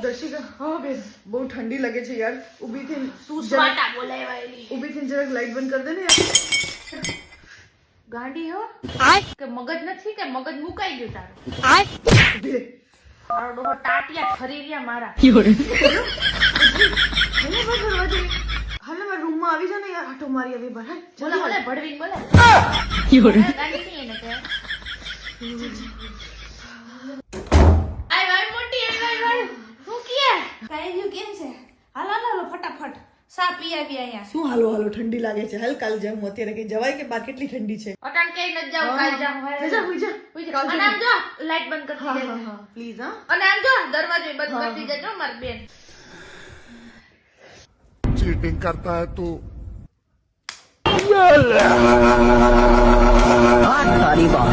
દર્શિકા હા બેન બહુ ઠંડી લાગે છે યાર ઊભી થઈને સુસવાટા બોલાવાયેલી ઊભી થઈને જરાક લાઈટ બંધ કરી દે ને યાર ગાંડી હો કે મગજ નથી કે મગજ મુકાઈ ગયું તારું ઊભી રહે મારો ડોહો ટાટિયા ખરી રહ્યા મારા હાલે મારા રૂમમાં આવી જા ને યાર આટો મારી આવી બહાર બોલે બોલે ભડવીને બોલે ગાંડી નહીં એને કે આય વાય મોટી આય વાય વાય હું કિયા કઈ ગયું કેમ છે હાલો હાલો ફટાફટ સા પી આવી અહીંયા શું હાલો હાલો ઠંડી લાગે છે હાલ કાલ જાઉં અત્યારે કઈ જવાય કે બાર કેટલી ઠંડી છે અટાણ કે ન જાવ કાલ જાવ જા હુઈ જા અને આમ જો લાઈટ બંધ કરતી હા જજો હા પ્લીઝ હા અને આમ જો દરવાજો બંધ કરતી જજો માર બેન चीटिंग करता है तू तारी बात